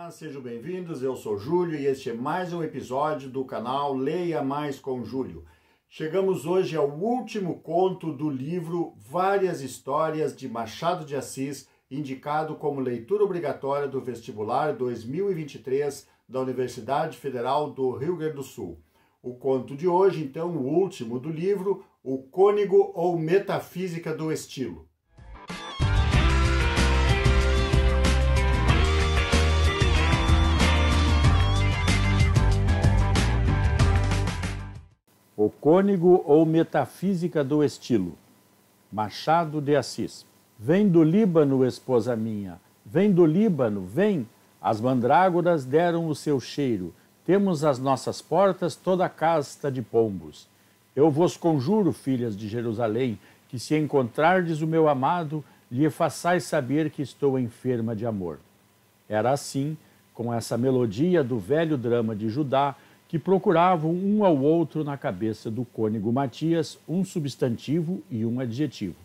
Olá, sejam bem-vindos, eu sou Júlio e este é mais um episódio do canal Leia Mais com Júlio. Chegamos hoje ao último conto do livro Várias Histórias de Machado de Assis, indicado como leitura obrigatória do vestibular 2023 da Universidade Federal do Rio Grande do Sul. O conto de hoje, então, o último do livro, O Cônego ou Metafísica do Estilo. O Cônego ou Metafísica do Estilo, Machado de Assis. Vem do Líbano, esposa minha, vem do Líbano, vem. As mandrágoras deram o seu cheiro, temos às nossas portas toda a casta de pombos. Eu vos conjuro, filhas de Jerusalém, que se encontrardes o meu amado, lhe façais saber que estou enferma de amor. Era assim, com essa melodia do velho drama de Judá, que procuravam um ao outro na cabeça do cônego Matias um substantivo e um adjetivo.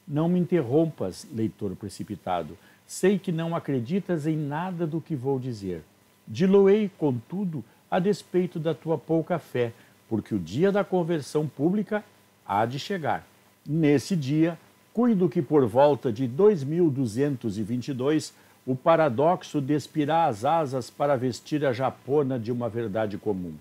Não me interrompas, leitor precipitado, sei que não acreditas em nada do que vou dizer. Dilo-ei, contudo, a despeito da tua pouca fé, porque o dia da conversão pública há de chegar. Nesse dia, cuido que por volta de 2222, o paradoxo despirá as asas para vestir a japona de uma verdade comum.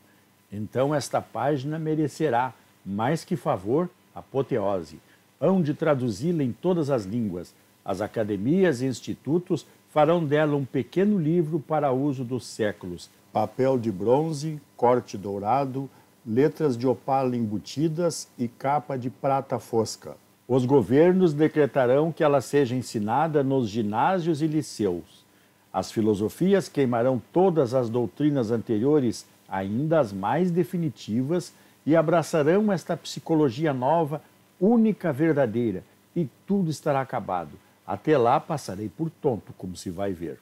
Então esta página merecerá, mais que favor, apoteose. Hão de traduzi-la em todas as línguas. As academias e institutos farão dela um pequeno livro para uso dos séculos. Papel de bronze, corte dourado, letras de opala embutidas e capa de prata fosca. Os governos decretarão que ela seja ensinada nos ginásios e liceus. As filosofias queimarão todas as doutrinas anteriores, ainda as mais definitivas, e abraçarão esta psicologia nova, única, verdadeira, e tudo estará acabado. Até lá passarei por tonto, como se vai ver.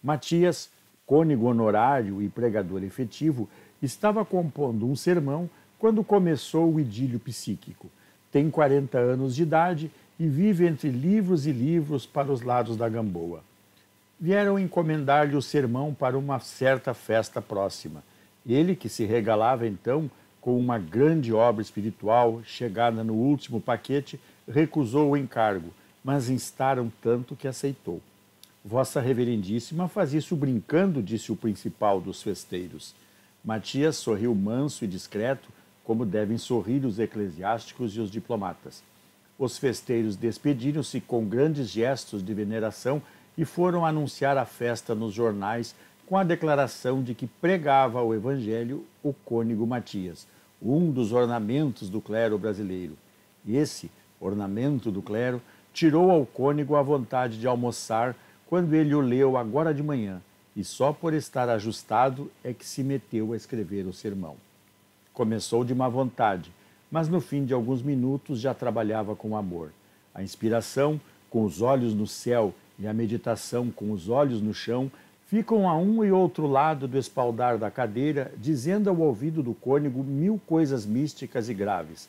Matias, cônego honorário e pregador efetivo, estava compondo um sermão quando começou o idílio psíquico. Tem 40 anos de idade e vive entre livros e livros para os lados da Gamboa. Vieram encomendar-lhe o sermão para uma certa festa próxima. Ele, que se regalava então com uma grande obra espiritual chegada no último paquete, recusou o encargo, mas instaram tanto que aceitou. Vossa Reverendíssima faz isso brincando, disse o principal dos festeiros. Matias sorriu manso e discreto, como devem sorrir os eclesiásticos e os diplomatas. Os festeiros despediram-se com grandes gestos de veneração e foram anunciar a festa nos jornais com a declaração de que pregava o Evangelho o cônego Matias, um dos ornamentos do clero brasileiro. Esse ornamento do clero tirou ao cônego a vontade de almoçar quando ele o leu agora de manhã, e só por estar ajustado é que se meteu a escrever o sermão. Começou de má vontade, mas no fim de alguns minutos já trabalhava com amor. A inspiração, com os olhos no céu, e a meditação, com os olhos no chão, ficam a um e outro lado do espaldar da cadeira, dizendo ao ouvido do cônego 1000 coisas místicas e graves.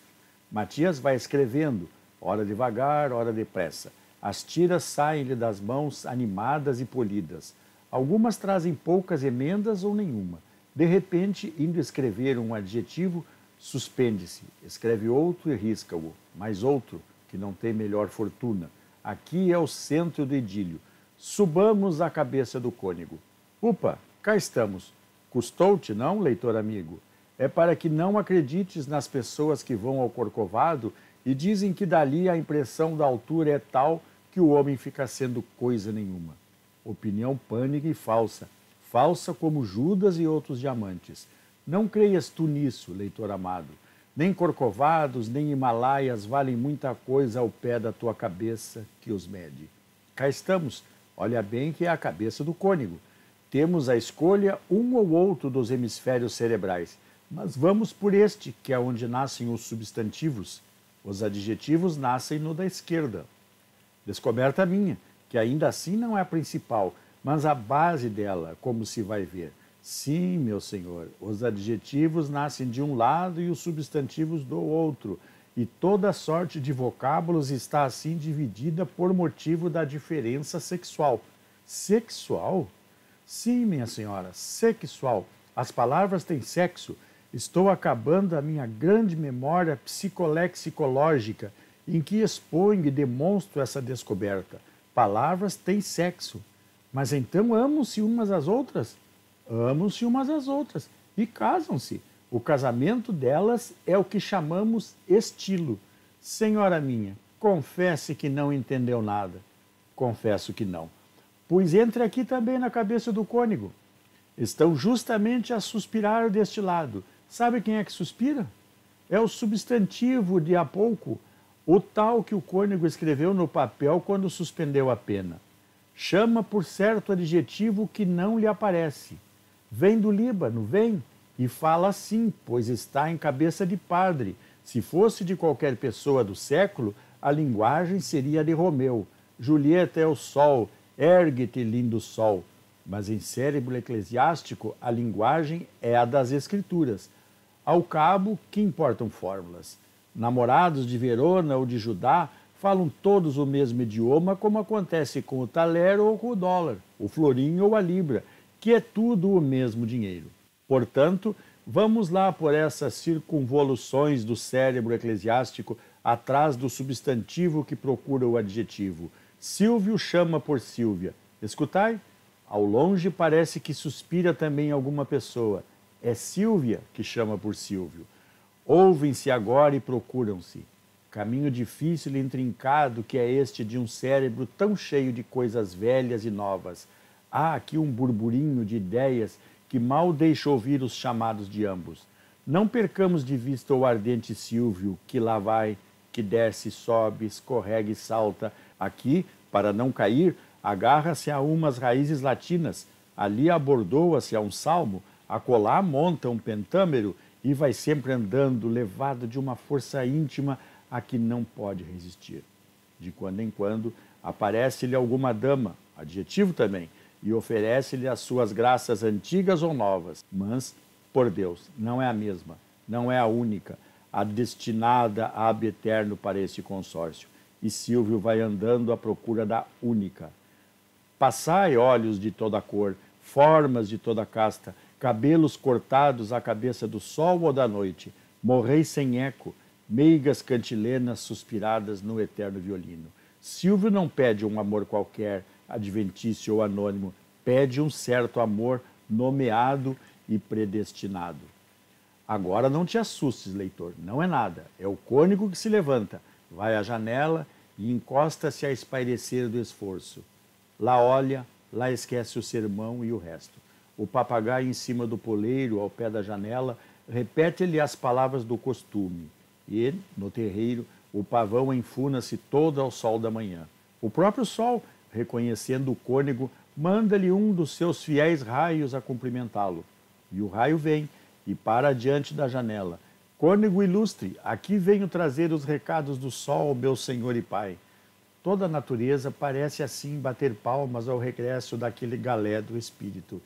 Matias vai escrevendo, ora devagar, ora depressa. As tiras saem-lhe das mãos animadas e polidas. Algumas trazem poucas emendas ou nenhuma. De repente, indo escrever um adjetivo, suspende-se, escreve outro e risca-o, mais outro, que não tem melhor fortuna. Aqui é o centro do idílio. Subamos à cabeça do cônego. Upa, cá estamos. Custou-te, não, leitor amigo? É para que não acredites nas pessoas que vão ao Corcovado e dizem que dali a impressão da altura é tal que o homem fica sendo coisa nenhuma. Opinião pânica e falsa. Falsa como Judas e outros diamantes. Não creias tu nisso, leitor amado. Nem Corcovados, nem Himalaias valem muita coisa ao pé da tua cabeça que os mede. Cá estamos. Olha bem que é a cabeça do cônego. Temos à escolha um ou outro dos hemisférios cerebrais, mas vamos por este, que é onde nascem os substantivos. Os adjetivos nascem no da esquerda. Descoberta minha, que ainda assim não é a principal, mas a base dela, como se vai ver. Sim, meu senhor, os adjetivos nascem de um lado e os substantivos do outro, e toda a sorte de vocábulos está assim dividida por motivo da diferença sexual. Sexual? Sim, minha senhora, sexual. As palavras têm sexo. Estou acabando a minha grande memória psicológica em que exponho e demonstro essa descoberta. Palavras têm sexo. Mas então amam-se umas às outras? Amam-se umas às outras e casam-se. O casamento delas é o que chamamos estilo. Senhora minha, confesse que não entendeu nada. Confesso que não. Pois entre aqui também na cabeça do cônego. Estão justamente a suspirar deste lado. Sabe quem é que suspira? É o substantivo de há pouco, o tal que o cônego escreveu no papel quando suspendeu a pena. Chama por certo adjetivo que não lhe aparece. Vem do Líbano, vem, e fala assim, pois está em cabeça de padre. Se fosse de qualquer pessoa do século, a linguagem seria de Romeu. Julieta é o sol, ergue-te, lindo sol. Mas em cérebro eclesiástico, a linguagem é a das escrituras. Ao cabo, que importam fórmulas? Namorados de Verona ou de Judá falam todos o mesmo idioma, como acontece com o talero ou com o dólar, o florinho ou a libra, que é tudo o mesmo dinheiro. Portanto, vamos lá por essas circunvoluções do cérebro eclesiástico atrás do substantivo que procura o adjetivo. Silvio chama por Sílvia. Escutai? Ao longe parece que suspira também alguma pessoa. É Sílvia que chama por Silvio. Ouvem-se agora e procuram-se. Caminho difícil e intrincado que é este de um cérebro tão cheio de coisas velhas e novas. Há aqui um burburinho de ideias que mal deixa ouvir os chamados de ambos. Não percamos de vista o ardente Silvio, que lá vai, que desce, sobe, escorrega e salta. Aqui, para não cair, agarra-se a umas raízes latinas, ali abordoa-se a um salmo, acolá monta um pentâmero e vai sempre andando, levado de uma força íntima a que não pode resistir. De quando em quando, aparece-lhe alguma dama, adjetivo também, e oferece-lhe as suas graças antigas ou novas, mas, por Deus, não é a mesma, não é a única, a destinada ab eterno para este consórcio. E Silvio vai andando à procura da única. Passai olhos de toda cor, formas de toda casta, cabelos cortados à cabeça do sol ou da noite, morreis sem eco, meigas cantilenas suspiradas no eterno violino. Silvio não pede um amor qualquer, adventício ou anônimo, pede um certo amor nomeado e predestinado. Agora não te assustes, leitor, não é nada, é o cônego que se levanta, vai à janela e encosta-se a espairecer do esforço. Lá olha, lá esquece o sermão e o resto. O papagaio em cima do poleiro, ao pé da janela, repete-lhe as palavras do costume. E, no terreiro, o pavão enfuna-se todo ao sol da manhã. O próprio sol, reconhecendo o cônego, manda-lhe um dos seus fiéis raios a cumprimentá-lo. E o raio vem e para diante da janela. Cônego ilustre, aqui venho trazer os recados do sol, meu senhor e pai. Toda a natureza parece assim bater palmas ao regresso daquele galé do espírito.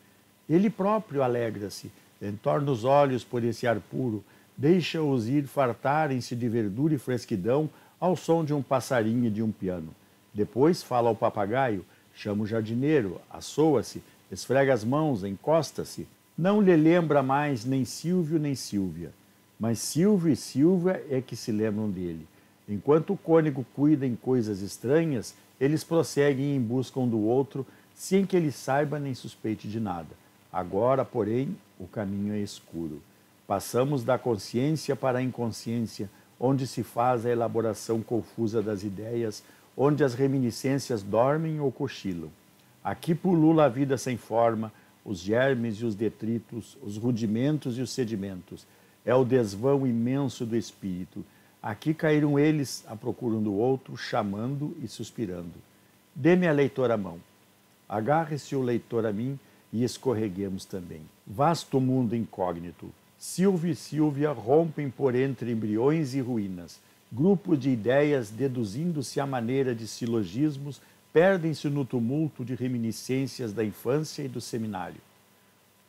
Ele próprio alegra-se, entorna os olhos por esse ar puro, deixa-os ir fartarem-se de verdura e fresquidão ao som de um passarinho e de um piano. Depois fala ao papagaio, chama o jardineiro, assoa-se, esfrega as mãos, encosta-se. Não lhe lembra mais nem Silvio nem Sílvia, mas Silvio e Sílvia é que se lembram dele. Enquanto o cônego cuida em coisas estranhas, eles prosseguem em busca um do outro, sem que ele saiba nem suspeite de nada. Agora, porém, o caminho é escuro. Passamos da consciência para a inconsciência, onde se faz a elaboração confusa das ideias, onde as reminiscências dormem ou cochilam. Aqui pulula a vida sem forma, os germes e os detritos, os rudimentos e os sedimentos. É o desvão imenso do espírito. Aqui caíram eles à procura um do outro, chamando e suspirando. Dê-me a leitor a mão. Agarre-se o leitor a mim e escorreguemos também. Vasto mundo incógnito. Silvio e Sílvia rompem por entre embriões e ruínas. Grupos de ideias, deduzindo-se à maneira de silogismos, perdem-se no tumulto de reminiscências da infância e do seminário.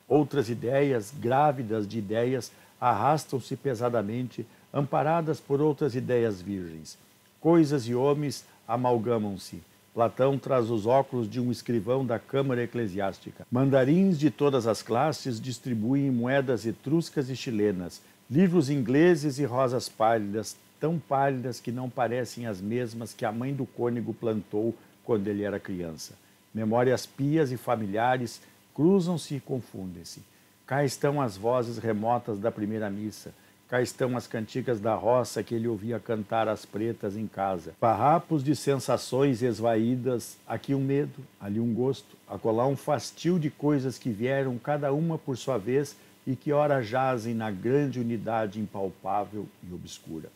Outras ideias, grávidas de ideias, arrastam-se pesadamente, amparadas por outras ideias virgens. Coisas e homens amalgamam-se, Platão traz os óculos de um escrivão da Câmara Eclesiástica. Mandarins de todas as classes distribuem moedas etruscas e chilenas, livros ingleses e rosas pálidas, tão pálidas que não parecem as mesmas que a mãe do cônego plantou quando ele era criança. Memórias pias e familiares cruzam-se e confundem-se. Cá estão as vozes remotas da primeira missa. Cá estão as cantigas da roça que ele ouvia cantar às pretas em casa. Farrapos de sensações esvaídas, aqui um medo, ali um gosto, acolá um fastio de coisas que vieram cada uma por sua vez e que ora jazem na grande unidade impalpável e obscura.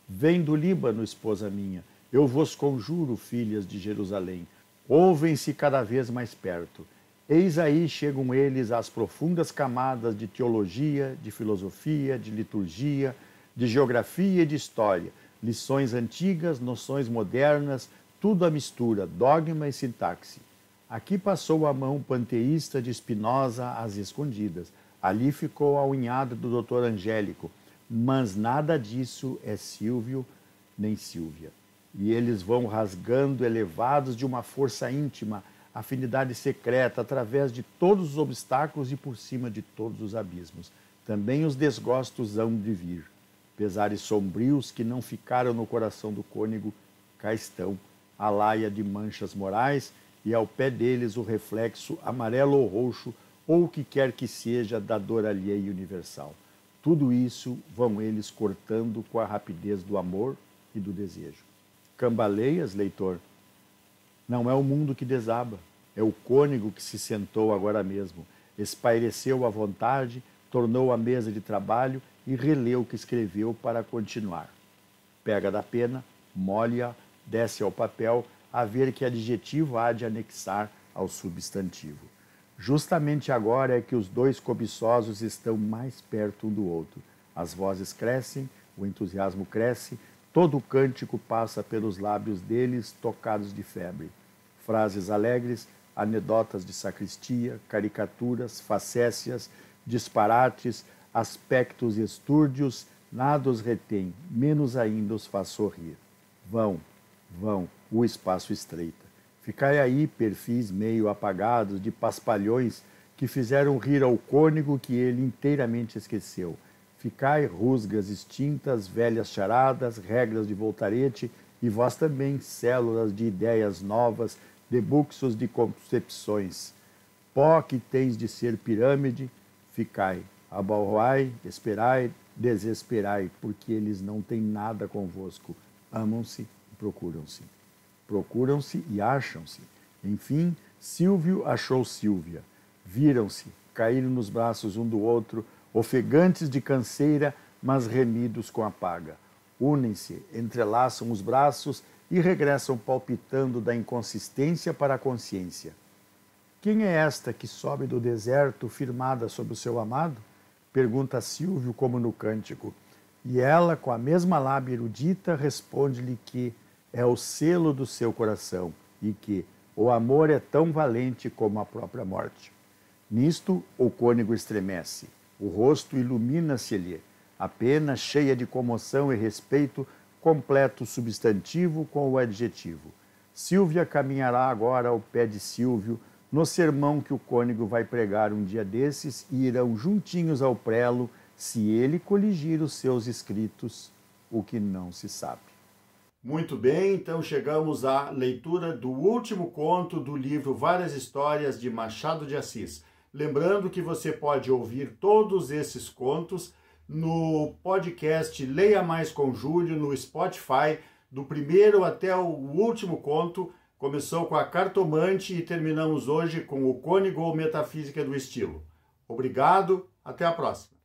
Vem do Líbano, esposa minha, eu vos conjuro, filhas de Jerusalém, ouvem-se cada vez mais perto. Eis aí chegam eles às profundas camadas de teologia, de filosofia, de liturgia, de geografia e de história, lições antigas, noções modernas, tudo à mistura, dogma e sintaxe. Aqui passou a mão panteísta de Spinoza às escondidas, ali ficou a unhada do doutor Angélico, mas nada disso é Silvio nem Sílvia. E eles vão rasgando, elevados de uma força íntima, afinidade secreta, através de todos os obstáculos e por cima de todos os abismos. Também os desgostos hão de vir. Pesares sombrios que não ficaram no coração do cônego, cá estão, a laia de manchas morais e ao pé deles o reflexo amarelo ou roxo, ou o que quer que seja da dor alheia universal. Tudo isso vão eles cortando com a rapidez do amor e do desejo. Cambaleias, leitor? Não é o mundo que desaba, é o cônego que se sentou agora mesmo, espaireceu à vontade, tornou a mesa de trabalho e releu o que escreveu para continuar. Pega da pena, molha, desce ao papel, a ver que adjetivo há de anexar ao substantivo. Justamente agora é que os dois cobiçosos estão mais perto um do outro. As vozes crescem, o entusiasmo cresce, todo o cântico passa pelos lábios deles tocados de febre. Frases alegres, anedotas de sacristia, caricaturas, facécias, disparates, aspectos estúrdios, nada os retém, menos ainda os faz sorrir. Vão, o espaço estreita. Ficai aí, perfis meio apagados de paspalhões que fizeram rir ao cônego que ele inteiramente esqueceu. Ficai, rusgas extintas, velhas charadas, regras de voltarete, e vós também, células de ideias novas, debuxos de concepções. Pó que tens de ser pirâmide, ficai, abalroai, esperai, desesperai, porque eles não têm nada convosco. Amam-se e procuram-se. Procuram-se e acham-se. Enfim, Silvio achou Sílvia. Viram-se, caíram nos braços um do outro, ofegantes de canseira, mas remidos com a paga. Unem-se, entrelaçam os braços e regressam palpitando da inconsistência para a consciência. Quem é esta que sobe do deserto firmada sobre o seu amado? Pergunta Silvio como no cântico. E ela, com a mesma lábia erudita, responde-lhe que é o selo do seu coração e que o amor é tão valente como a própria morte. Nisto, o cônego estremece, o rosto ilumina-se-lhe, a pena, cheia de comoção e respeito, completa o substantivo com o adjetivo. Sílvia caminhará agora ao pé de Silvio, no sermão que o cônego vai pregar um dia desses, e irão juntinhos ao prelo, se ele coligir os seus escritos, o que não se sabe. Muito bem, então chegamos à leitura do último conto do livro Várias Histórias de Machado de Assis. Lembrando que você pode ouvir todos esses contos no podcast Leia Mais com Júlio, no Spotify, do primeiro até o último conto. Começou com a Cartomante e terminamos hoje com o Cônego ou Metafísica do Estilo. Obrigado, até a próxima.